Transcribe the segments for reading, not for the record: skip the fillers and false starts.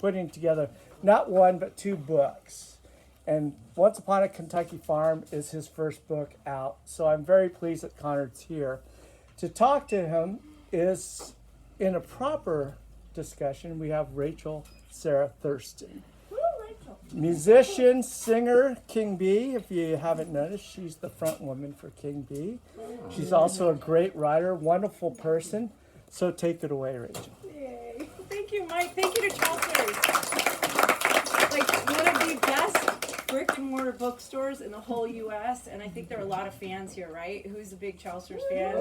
putting together not one but two books. And Once Upon a Kentucky Farm is his first book out. So I'm very pleased that Connard's here. To talk to him is, in a proper discussion, we have Rachel Sarah Thurston. Woo, Rachel. Musician, singer, King Bee. If you haven't noticed, she's the front woman for King Bee. She's also a great writer, wonderful person. So take it away, Rachel. Yay. Thank you, Mike. Thank you to Chaucer's. Like one of the best brick and mortar bookstores in the whole U.S. And I think there are a lot of fans here, right? Who's a big Chaucer's fan?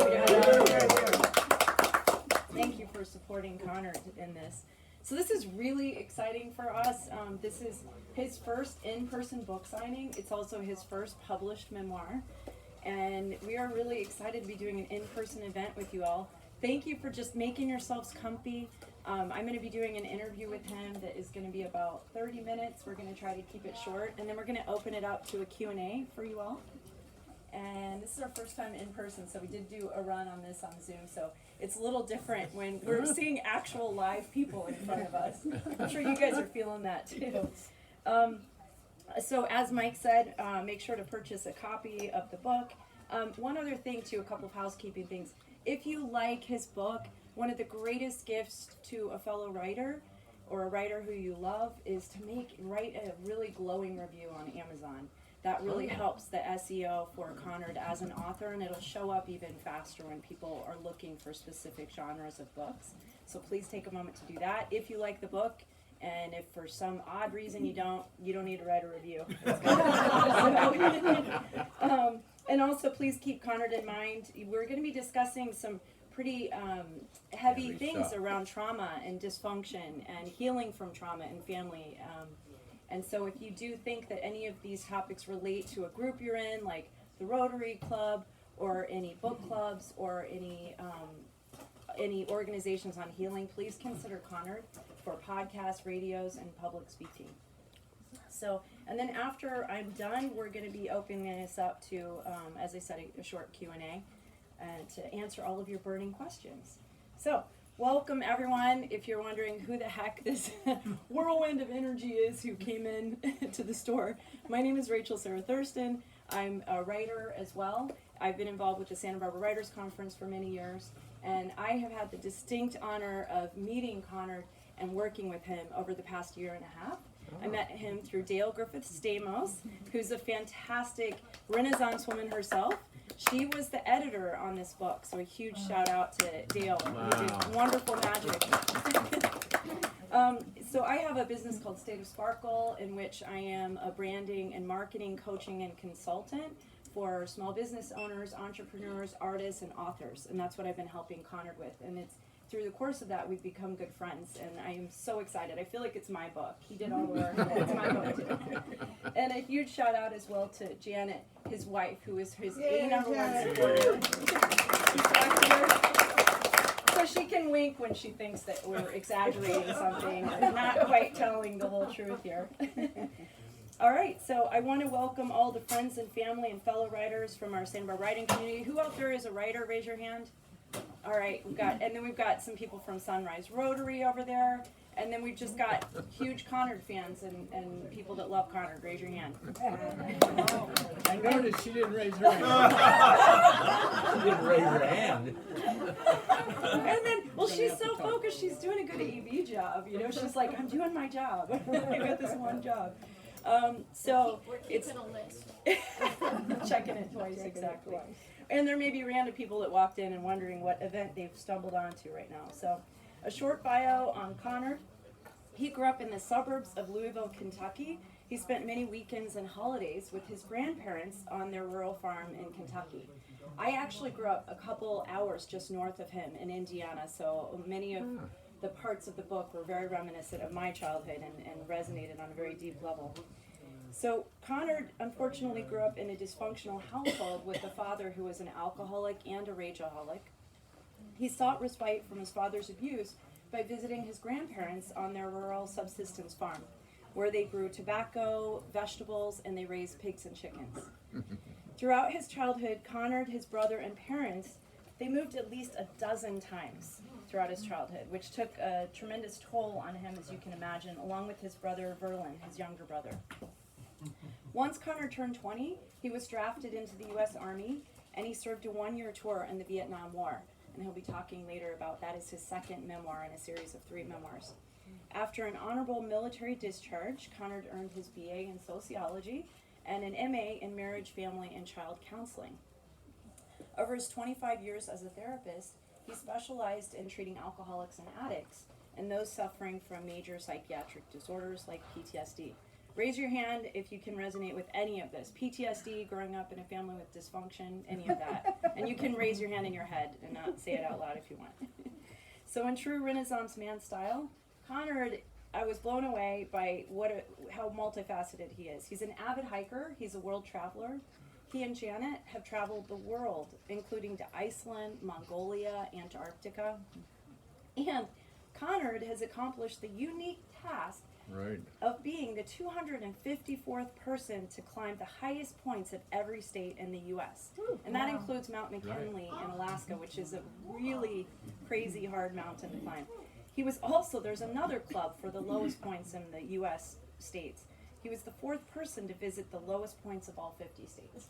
Thank you for supporting Connard in this. So this is really exciting for us. This is his first in-person book signing. It's also his first published memoir. And we are really excited to be doing an in-person event with you all. Thank you for just making yourselves comfy. I'm going to be doing an interview with him that is going to be about 30 minutes. We're going to try to keep it short. And then we're going to open it up to a Q&A for you all. And this is our first time in person, so we did do a run on this on Zoom. So it's a little different when we're seeing actual live people in front of us. I'm sure you guys are feeling that too. So as Mike said, make sure to purchase a copy of the book. One other thing too, a couple of housekeeping things. If you like his book, one of the greatest gifts to a fellow writer or a writer who you love is to write a really glowing review on Amazon. That really helps the SEO for Connard as an author, and it'll show up even faster when people are looking for specific genres of books. So please take a moment to do that. If you like the book, and if for some odd reason you don't need to write a review. And also please keep Connard in mind. We're going to be discussing some pretty heavy things around trauma and dysfunction and healing from trauma and family. And so if you do think that any of these topics relate to a group you're in, like the Rotary Club or any book clubs or any organizations on healing, please consider Connard for podcasts, radios, and public speaking. So, and then after I'm done, we're going to be opening this up to, as I said, a short Q&A to answer all of your burning questions. So, welcome everyone. If you're wondering who the heck this whirlwind of energy is who came in to the store, my name is Rachel Sarah Thurston. I'm a writer as well. I've been involved with the Santa Barbara Writers Conference for many years, and I have had the distinct honor of meeting Connard and working with him over the past year and a half. I met him through Dale Griffith Stamos, who's a fantastic Renaissance woman herself. She was the editor on this book, so a huge shout out to Dale. Wow. Who did wonderful magic. So I have a business called State of Sparkle, in which I am a branding and marketing coaching and consultant for small business owners, entrepreneurs, artists, and authors. And that's what I've been helping Connard with. And it's through the course of that, we've become good friends, and I am so excited. I feel like it's my book. He did all the work, and it's my book too. And a huge shout out as well to Janet, his wife, who is his number one supporter. So she can wink when she thinks that we're exaggerating something or not quite telling the whole truth here. All right, so I want to welcome all the friends and family and fellow writers from our Santa Barbara writing community. Who out there is a writer? Raise your hand. All right, we've got some people from Sunrise Rotary over there, and then we've just got huge Connard fans and people that love Connard. Raise your hand. I noticed she didn't raise her hand. She didn't raise her hand. And then, well, she's so focused. She's doing a good AV job. You know, she's like, I'm doing my job. I got this one job. So it's a list. checking it twice exactly. And there may be random people that walked in and wondering what event they've stumbled onto right now. So, a short bio on Connard. He grew up in the suburbs of Louisville, Kentucky. He spent many weekends and holidays with his grandparents on their rural farm in Kentucky. I actually grew up a couple hours just north of him in Indiana, so many of the parts of the book were very reminiscent of my childhood and resonated on a very deep level. So Connard unfortunately grew up in a dysfunctional household with a father who was an alcoholic and a rageaholic. He sought respite from his father's abuse by visiting his grandparents on their rural subsistence farm, where they grew tobacco, vegetables, and they raised pigs and chickens. Throughout his childhood, Connard, his brother, and parents, they moved at least a dozen times. throughout his childhood, which took a tremendous toll on him, as you can imagine, along with his brother Verlin, his younger brother. Once Connard turned 20, he was drafted into the U.S. Army, and he served a one-year tour in the Vietnam War. And he'll be talking later about that as his second memoir in a series of 3 memoirs. After an honorable military discharge, Connard earned his BA in sociology and an MA in marriage, family, and child counseling. Over his 25 years as a therapist, he specialized in treating alcoholics and addicts and those suffering from major psychiatric disorders like PTSD. Raise your hand if you can resonate with any of this. PTSD, growing up in a family with dysfunction, any of that. And you can raise your hand in your head and not say it out loud if you want. So in true Renaissance man style, Connard, I was blown away by how multifaceted he is. He's an avid hiker. He's a world traveler. He and Janet have traveled the world, including to Iceland, Mongolia, Antarctica. And Connard has accomplished the unique task of being the 254th person to climb the highest points of every state in the U.S. And that includes Mount McKinley in Alaska, which is a really crazy hard mountain to climb. He was also, there's another club for the lowest points in the U.S. states. He was the 4th person to visit the lowest points of all 50 states.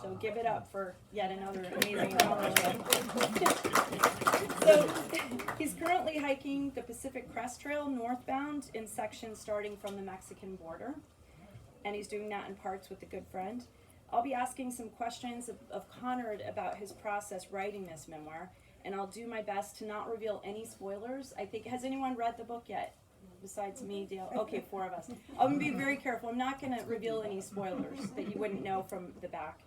So give it up for yet another amazing accomplishment. So he's currently hiking the Pacific Crest Trail northbound in sections starting from the Mexican border. And he's doing that in parts with a good friend. I'll be asking some questions of Connard about his process writing this memoir. And I'll do my best to not reveal any spoilers. I think, has anyone read the book yet? Besides me, Dale? Okay, 4 of us. I'm going to be very careful. I'm not going to reveal any spoilers that you wouldn't know from the back.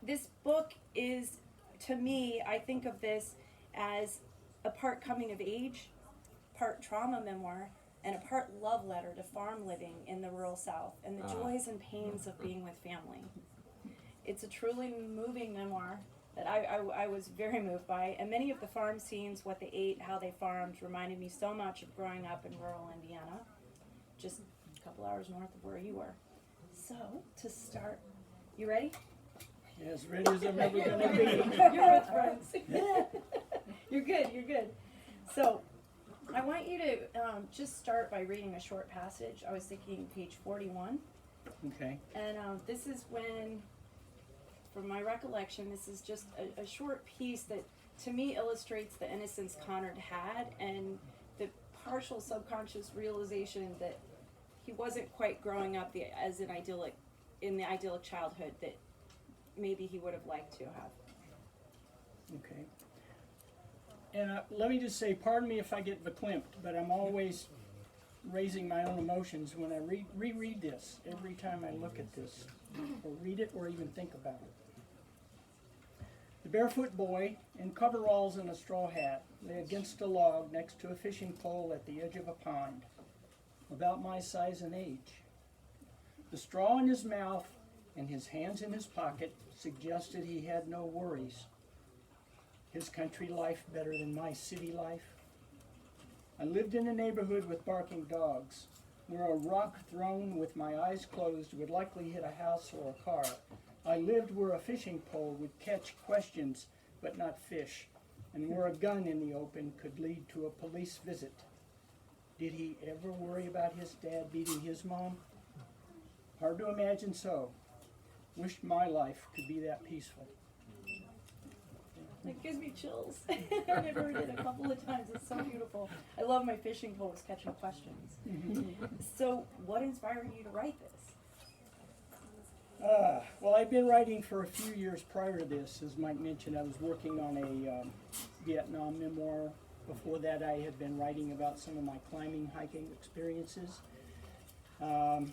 This book is, to me, I think of this as a part coming of age, part trauma memoir, and a part love letter to farm living in the rural South and the joys and pains of being with family. It's a truly moving memoir that I was very moved by, and many of the farm scenes, what they ate, how they farmed, reminded me so much of growing up in rural Indiana, just a couple hours north of where you were. So, to start, you ready? As ready as I'm ever going to be. You're with friends. You're good. So, I want you to just start by reading a short passage. I was thinking page 41. Okay. And this is when, from my recollection, this is just a short piece that to me illustrates the innocence Connard had and the partial subconscious realization that he wasn't quite growing up in the idyllic childhood that maybe he would have liked to have. Okay. And let me just say, pardon me if I get verklempt, but I'm always raising my own emotions when I reread this, every time I look at this, or read it, or even think about it. The barefoot boy, in coveralls and a straw hat, lay against a log next to a fishing pole at the edge of a pond, about my size and age. The straw in his mouth and his hands in his pocket suggested he had no worries. His country life better than my city life. I lived in a neighborhood with barking dogs, where a rock thrown with my eyes closed would likely hit a house or a car. I lived where a fishing pole would catch questions but not fish, and where a gun in the open could lead to a police visit. Did he ever worry about his dad beating his mom? Hard to imagine so. Wished my life could be that peaceful. It gives me chills. I've heard it a couple of times. It's so beautiful. I love my fishing poles catching questions. So, what inspired you to write this? Well, I've been writing for a few years prior to this. As Mike mentioned, I was working on a Vietnam memoir. Before that, I had been writing about some of my climbing, hiking experiences. And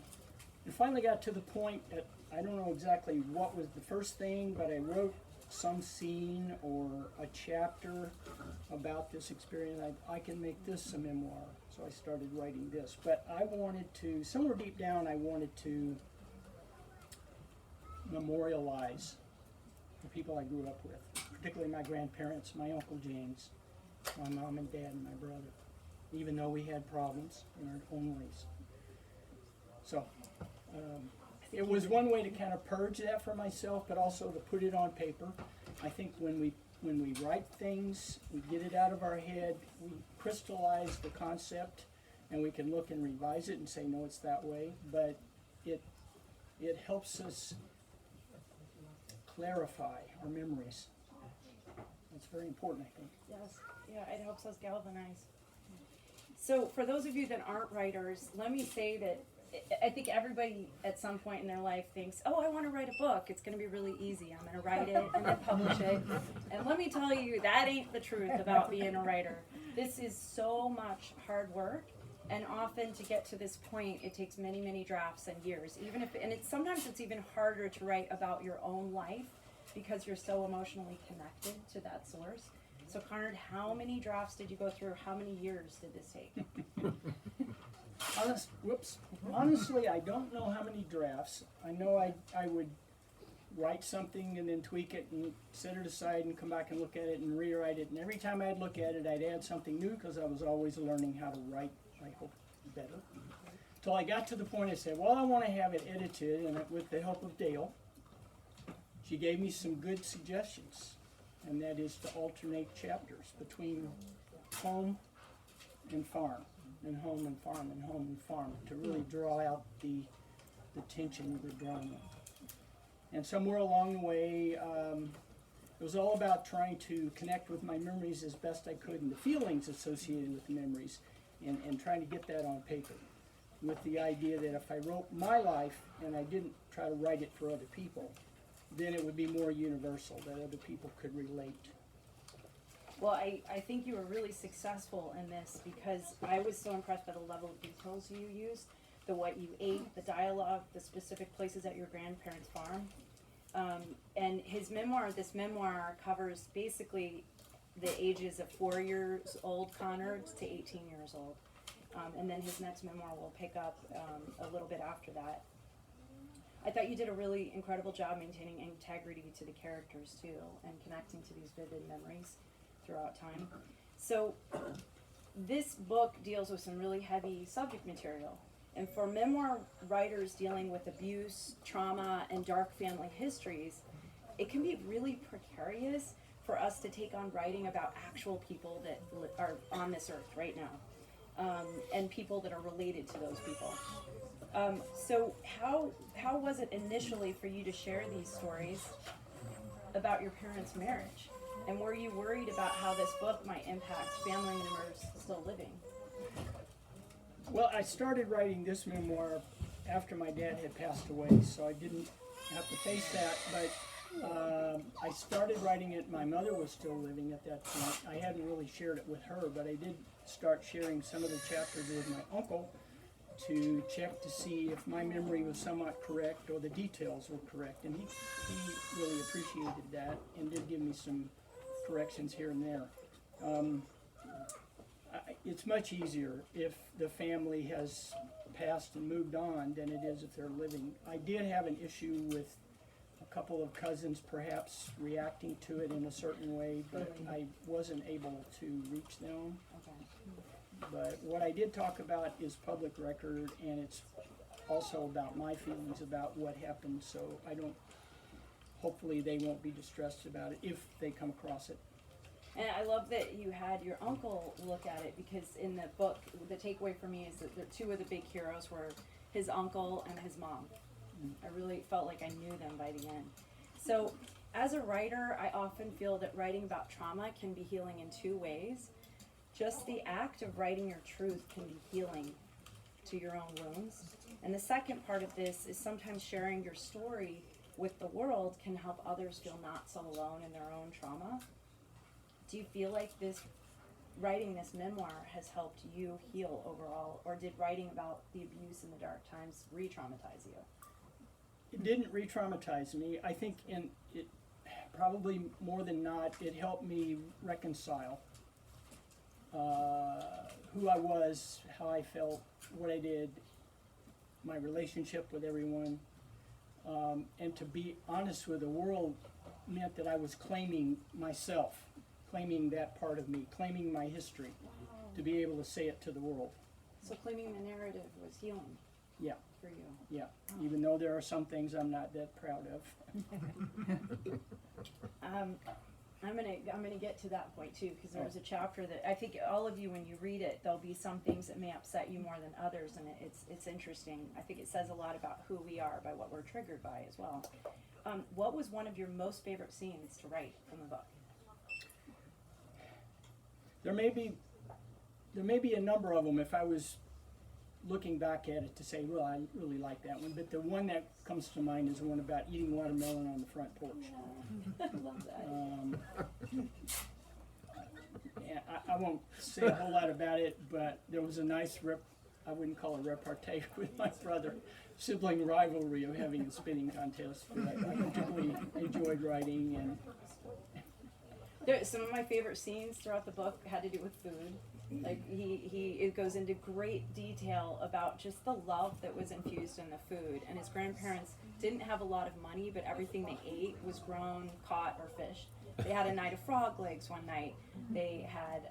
finally got to the point that I don't know exactly what was the first thing, but I wrote some scene or a chapter about this experience. I can make this a memoir. So I started writing this. But I wanted to, somewhere deep down, I wanted to memorialize the people I grew up with, particularly my grandparents, my Uncle James, my mom and dad, and my brother, even though we had problems in our own ways. So it was one way to kind of purge that for myself, but also to put it on paper. I think when when we write things, we get it out of our head, we crystallize the concept, and we can look and revise it and say, no, it's that way. But it helps us clarify our memories. That's very important, I think. Yes, yeah, it helps us galvanize. So for those of you that aren't writers, let me say that I think everybody at some point in their life thinks, oh, I want to write a book. It's going to be really easy. I'm going to write it and then publish it. And let me tell you, that ain't the truth about being a writer. This is so much hard work. And often to get to this point, it takes many, many drafts and years. Sometimes it's even harder to write about your own life because you're so emotionally connected to that source. So Connard, how many drafts did you go through? How many years did this take? Honestly, I don't know how many drafts. I know I would write something and then tweak it and set it aside and come back and look at it and rewrite it. And every time I'd look at it, I'd add something new because I was always learning how to write, I hope, better. Till I got to the point I said, well, I want to have it edited, and with the help of Dale, she gave me some good suggestions, and that is to alternate chapters between home and farm, and home and farm, and home and farm, to really draw out the tension we were drawing. And somewhere along the way, it was all about trying to connect with my memories as best I could and the feelings associated with the memories, and trying to get that on paper, with the idea that if I wrote my life and I didn't try to write it for other people, then it would be more universal, that other people could relate. Well, I think you were really successful in this because I was so impressed by the level of details you used, the what you ate, the dialogue, the specific places at your grandparents' farm. And this memoir covers basically the ages of 4 years old Connard to 18 years old. And then his next memoir will pick up a little bit after that. I thought you did a really incredible job maintaining integrity to the characters too, and connecting to these vivid memories throughout time. So this book deals with some really heavy subject material. And for memoir writers dealing with abuse, trauma, and dark family histories, it can be really precarious for us to take on writing about actual people that are on this earth right now, and people that are related to those people. So how was it initially for you to share these stories about your parents' marriage? And were you worried about how this book might impact family members still living? Well, I started writing this memoir after my dad had passed away, so I didn't have to face that, but I started writing it. My mother was still living at that point. I hadn't really shared it with her, but I did start sharing some of the chapters with my uncle to check to see if my memory was somewhat correct or the details were correct, and he really appreciated that and did give me some corrections here and there. It's much easier if the family has passed and moved on than it is if they're living. I did have an issue with a couple of cousins perhaps reacting to it in a certain way, but I wasn't able to reach them. Okay. But what I did talk about is public record, and it's also about my feelings about what happened, so hopefully they won't be distressed about it if they come across it. And I love that you had your uncle look at it, because in the book, the takeaway for me is that the two of the big heroes were his uncle and his mom. I really felt like I knew them by the end. So as a writer, I often feel that writing about trauma can be healing in two ways. Just the act of writing your truth can be healing to your own wounds. And the second part of this is sometimes sharing your story with the world can help others feel not so alone in their own trauma. Do you feel like writing this memoir has helped you heal overall, or did writing about the abuse in the dark times re-traumatize you? It didn't re-traumatize me. I think it probably more than not, it helped me reconcile who I was, how I felt, what I did, my relationship with everyone, and to be honest with the world meant that I was claiming myself, claiming that part of me, claiming my history, to be able to say it to the world. So claiming the narrative was healing. Yeah. For you. Yeah, even though there are some things I'm not that proud of. I'm gonna get to that point too, because there's a chapter that I think all of you, when you read it, there'll be some things that may upset you more than others, and it's interesting. I think it says a lot about who we are by what we're triggered by as well. What was one of your most favorite scenes to write from the book? There may be a number of them if I was looking back at it to say, well, I really like that one. But the one that comes to mind is the one about eating watermelon on the front porch. I love that. Yeah, I won't say a whole lot about it, but there was a nice I wouldn't call it repartee with my brother, sibling rivalry of having a spinning contest. But I particularly enjoyed writing, and Some of my favorite scenes throughout the book had to do with food. Like it goes into great detail about just the love that was infused in the food. And his grandparents didn't have a lot of money, but everything they ate was grown, caught, or fished. They had a night of frog legs one night. They had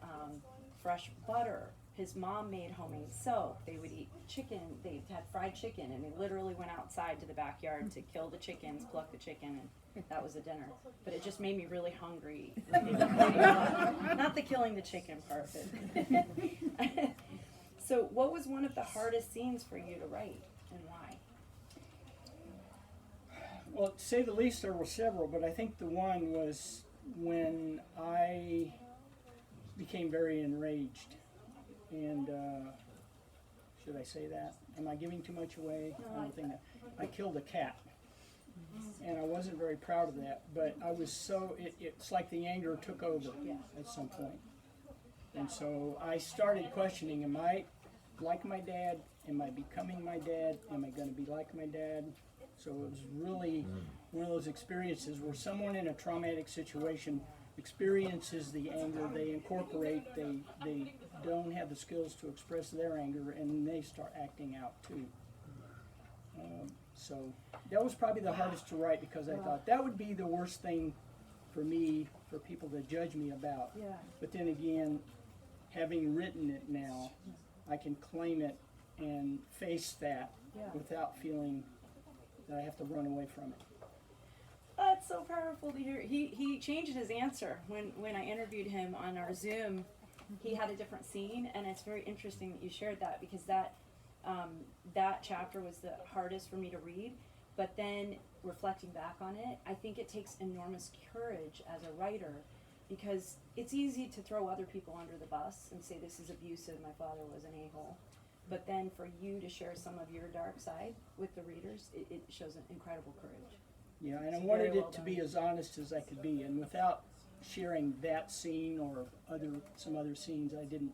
fresh butter. His mom made homemade soap. They would eat chicken. They had fried chicken, and they literally went outside to the backyard to kill the chickens, pluck the chicken, and that was a dinner. But it just made me really hungry. Not the killing the chicken part, but So what was one of the hardest scenes for you to write, and why? well, to say the least, there were several, but I think the one was when I became very enraged. And should I say that? Am I giving too much away? I don't think that. I killed a cat, and I wasn't very proud of that. But I was so it's like the anger took over at some point, and so I started questioning: am I like my dad? Am I becoming my dad? Am I going to be like my dad? So it was really one of those experiences where someone in a traumatic situation experiences the anger, they incorporate, they don't have the skills to express their anger, and they start acting out too. So that was probably the hardest to write, because I thought that would be the worst thing for me, for people to judge me about. Yeah. But then again, having written it now, I can claim it and face that without feeling that I have to run away from it. That's so powerful to hear. He changed his answer when I interviewed him on our Zoom. He had a different scene, and it's very interesting that you shared that, because that chapter was the hardest for me to read. But then reflecting back on it, I think it takes enormous courage as a writer, because it's easy to throw other people under the bus and say this is abusive, my father was an a-hole. But then for you to share some of your dark side with the readers, it shows an incredible courage. Yeah, and I It's wanted very well it to done. be as honest as I could be, and without sharing that scene or some other scenes, I didn't.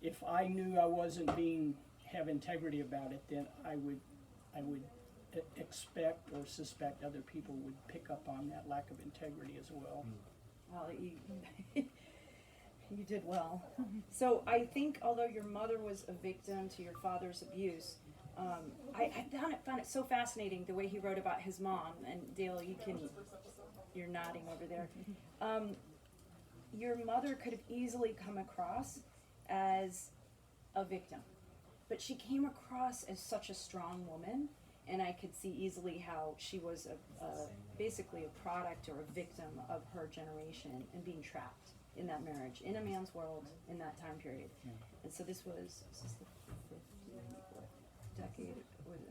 If I knew I wasn't have integrity about it, then I would expect or suspect other people would pick up on that lack of integrity as well. Well, you did well. So I think although your mother was a victim to your father's abuse, I found it so fascinating the way he wrote about his mom. And Dale, you're nodding over there. Your mother could have easily come across as a victim, but she came across as such a strong woman, and I could see easily how she was basically a product or a victim of her generation and being trapped in that marriage, in a man's world, in that time period. Yeah. And so this was the fifth decade,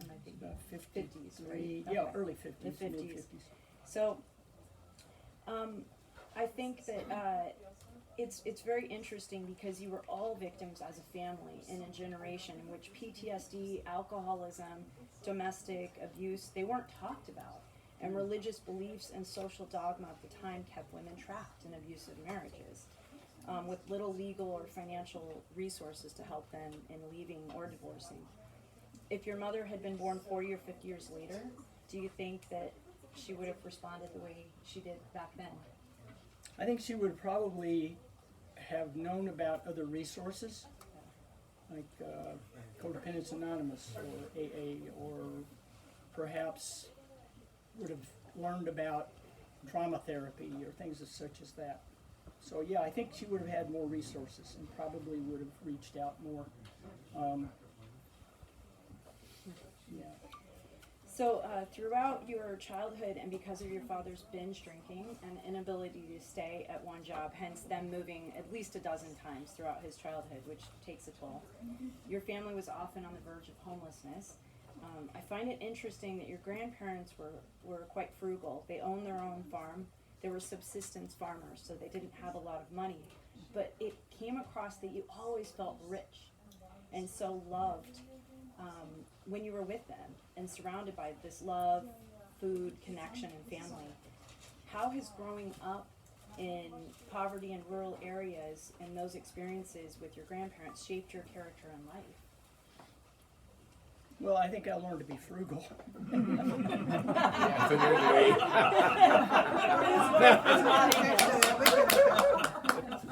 and I think About 50s, right? 53, Okay. yeah, early 50s, The 50s. mid-50s. So, I think that it's very interesting, because you were all victims as a family in a generation in which PTSD, alcoholism, domestic abuse, they weren't talked about. And religious beliefs and social dogma at the time kept women trapped in abusive marriages, with little legal or financial resources to help them in leaving or divorcing. If your mother had been born 40 or 50 years later, do you think that she would have responded the way she did back then? I think she would probably have known about other resources, like Codependence Anonymous or AA, or perhaps would have learned about trauma therapy or things such as that. So yeah, I think she would have had more resources and probably would have reached out more. Yeah. So throughout your childhood and because of your father's binge drinking and inability to stay at one job, hence them moving at least a dozen times throughout his childhood, which takes a toll, your family was often on the verge of homelessness. I find it interesting that your grandparents were quite frugal. They owned their own farm. They were subsistence farmers, so they didn't have a lot of money. But it came across that you always felt rich and so loved when you were with them and surrounded by this love, food, connection, and family. How has growing up in poverty and rural areas and those experiences with your grandparents shaped your character in life? Well, I think I learned to be frugal.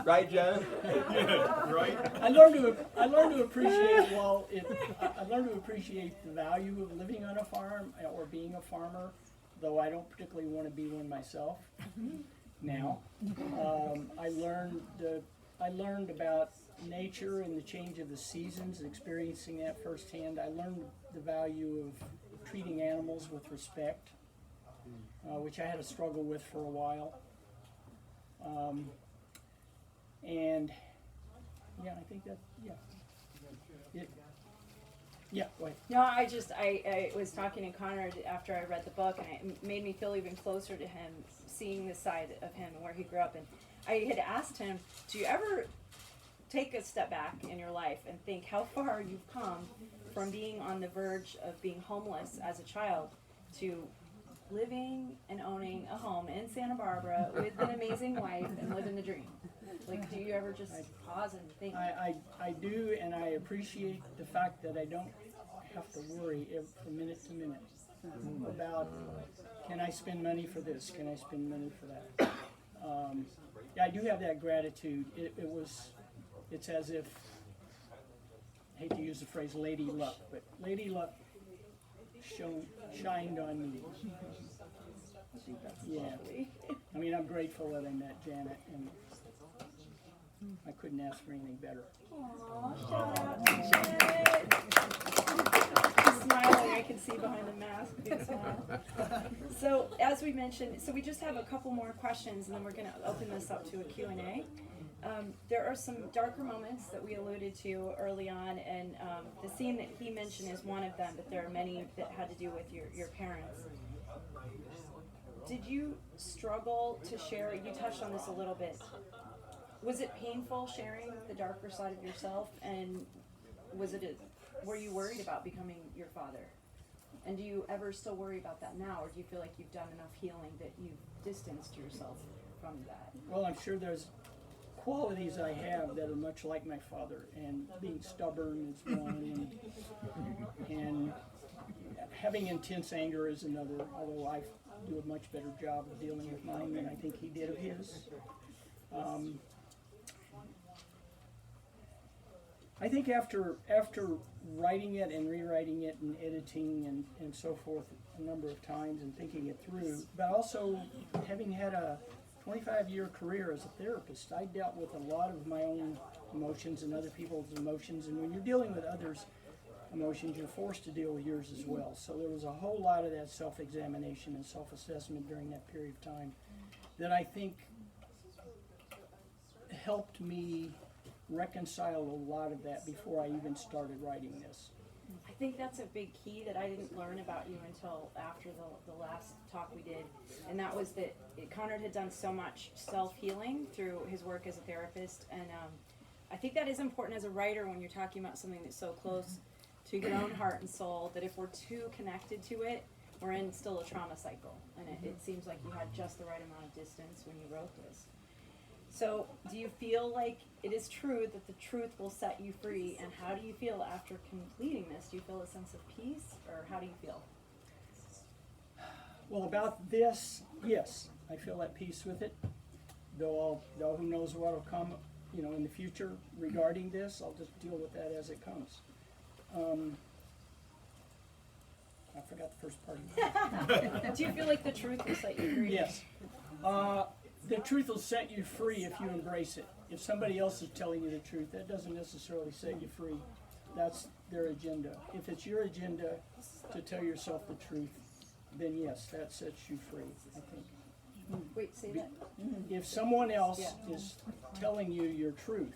Right, John? Right? I learned to appreciate I learned to appreciate the value of living on a farm or being a farmer, though I don't particularly want to be one myself now. I learned about nature and the change of the seasons, experiencing that firsthand. I learned the value of treating animals with respect, which I had a struggle with for a while. And yeah, I think that, go ahead. No, I was talking to Connard after I read the book, and it made me feel even closer to him, seeing the side of him and where he grew up. And I had asked him, do you ever take a step back in your life and think how far you've come from being on the verge of being homeless as a child to living and owning a home in Santa Barbara with an amazing wife and living the dream? Like, do you ever just pause and think? I do, and I appreciate the fact that I don't have to worry from minute to minute about, can I spend money for this? Can I spend money for that? Yeah, I do have that gratitude. It's as if, I hate to use the phrase lady luck, but lady luck shined on me. Yeah. I mean, I'm grateful that I met Janet, and I couldn't ask for anything better. Aww, shout out to Janet. She's smiling, I can see behind the mask, big smile. So, as we mentioned, we just have a couple more questions, and then we're going to open this up to a Q&A. There are some darker moments that we alluded to early on, and the scene that he mentioned is one of them, but there are many that had to do with your parents. Did you struggle to share, you touched on this a little bit, was it painful sharing the darker side of yourself, and were you worried about becoming your father? And do you ever still worry about that now, or do you feel like you've done enough healing that you've distanced yourself from that? Well, I'm sure there's qualities I have that are much like my father, and being stubborn is one, and having intense anger is another, although I do a much better job of dealing with mine than I think he did of his. I think after writing it and rewriting it and editing and so forth a number of times and thinking it through, but also having had a 25-year career as a therapist, I dealt with a lot of my own emotions and other people's emotions, and when you're dealing with others' emotions, you're forced to deal with yours as well. So there was a whole lot of that self-examination and self-assessment during that period of time that I think helped me reconcile a lot of that before I even started writing this. I think that's a big key that I didn't learn about you until after the last talk we did, and that was that Connard had done so much self-healing through his work as a therapist, and I think that is important as a writer when you're talking about something that's so close to your own heart and soul, that if we're too connected to it, we're in still a trauma cycle, and it seems like you had just the right amount of distance when you wrote this. So, do you feel like it is true that the truth will set you free, and how do you feel after completing this? Do you feel a sense of peace, or how do you feel? Well, about this, yes, I feel at peace with it. Though who knows what will come, in the future regarding this. I'll just deal with that as it comes. I forgot the first part of that. Do you feel like the truth will set you free? Yes. The truth will set you free if you embrace it. If somebody else is telling you the truth, that doesn't necessarily set you free. that's their agenda. If it's your agenda to tell yourself the truth, then yes, that sets you free, I think. Wait, say that. If someone else is telling you your truth,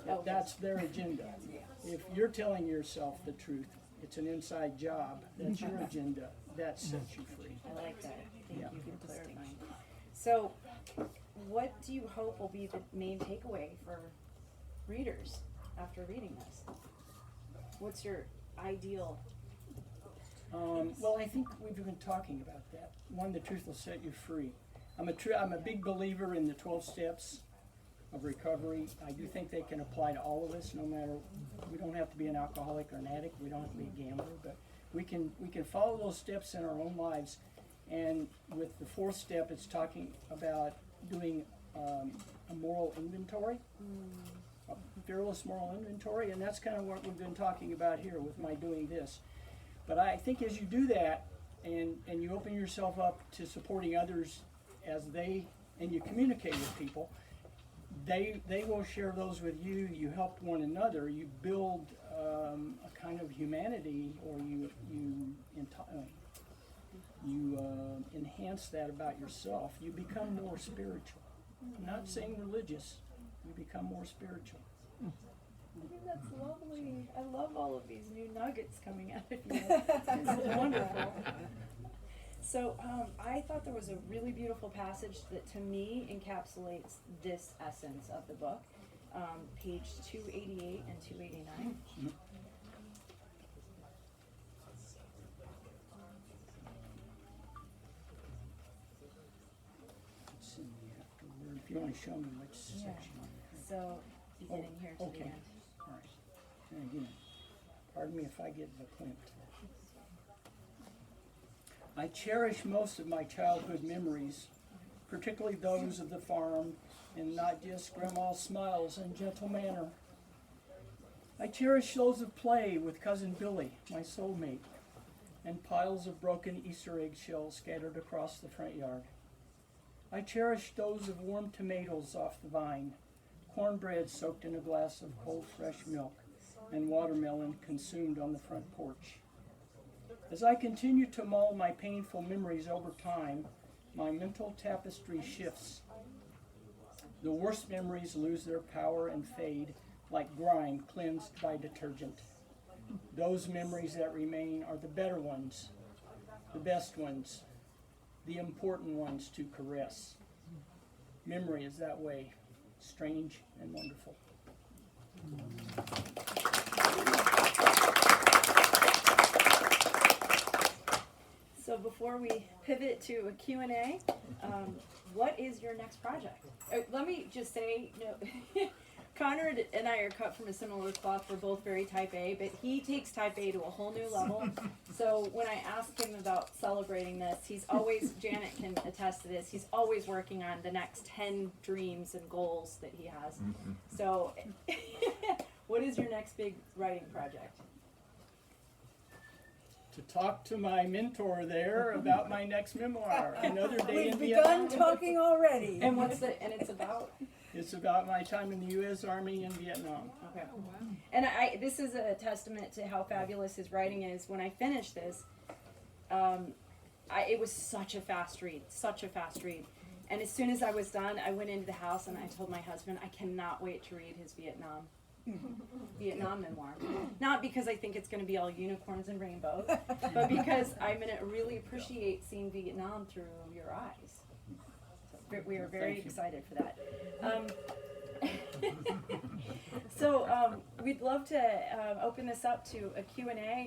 Oh, that's their agenda. If you're telling yourself the truth, it's an inside job, that's your agenda, that sets you free. I like that. Thank Yeah. you for clarifying. So, what do you hope will be the main takeaway for readers after reading this? What's your ideal? Well, I think we've been talking about that. One, the truth will set you free. I'm a big believer in the 12 steps of recovery. I do think they can apply to all of us, no matter, we don't have to be an alcoholic or an addict, we don't have to be a gambler, but we can follow those steps in our own lives. And with the 4th step, it's talking about doing a moral inventory, a fearless moral inventory, and that's kind of what we've been talking about here with my doing this. But I think as you do that, and you open yourself up to supporting others and you communicate with people, they will share those with you. You help one another. You build a kind of humanity, or you enhance that about yourself. You become more spiritual. I'm not saying religious. You become more spiritual. I think that's lovely. I love all of these new nuggets coming out of you. It's wonderful. So I thought there was a really beautiful passage that to me encapsulates this essence of the book, page 288 and 289. It's in the afterword. If you want to show me which section. So beginning here to the Okay. end. All right. And again, pardon me if I get verklempt. I cherish most of my childhood memories, particularly those of the farm, and not just Grandma's smiles and gentle manner. I cherish those of play with Cousin Billy, my soulmate, and piles of broken Easter egg shells scattered across the front yard. I cherish those of warm tomatoes off the vine, cornbread soaked in a glass of cold fresh milk, and watermelon consumed on the front porch. As I continue to mull my painful memories over time, my mental tapestry shifts. The worst memories lose their power and fade like grime cleansed by detergent. Those memories that remain are the better ones, the best ones, the important ones to caress. Memory is that way, strange and wonderful. So before we pivot to a Q&A, what is your next project? Let me just say, Connard and I are cut from a similar cloth. We're both very type A, but he takes type A to a whole new level. So when I ask him about celebrating this, he's always, Janet can attest to this, he's always working on the next 10 dreams and goals that he has. So what is your next big writing project? To talk to my mentor there about my next memoir, Another Day in We've Vietnam. begun talking already. And it's about? It's about my time in the U.S. Army in Vietnam. Okay. And this is a testament to how fabulous his writing is. When I finished this, it was such a fast read. And as soon as I was done, I went into the house and I told my husband, I cannot wait to read his Vietnam memoir. Not because I think it's going to be all unicorns and rainbows, but because I'm going to really appreciate seeing Vietnam through your eyes. So we are very excited for that. So we'd love to open this up to a Q&A.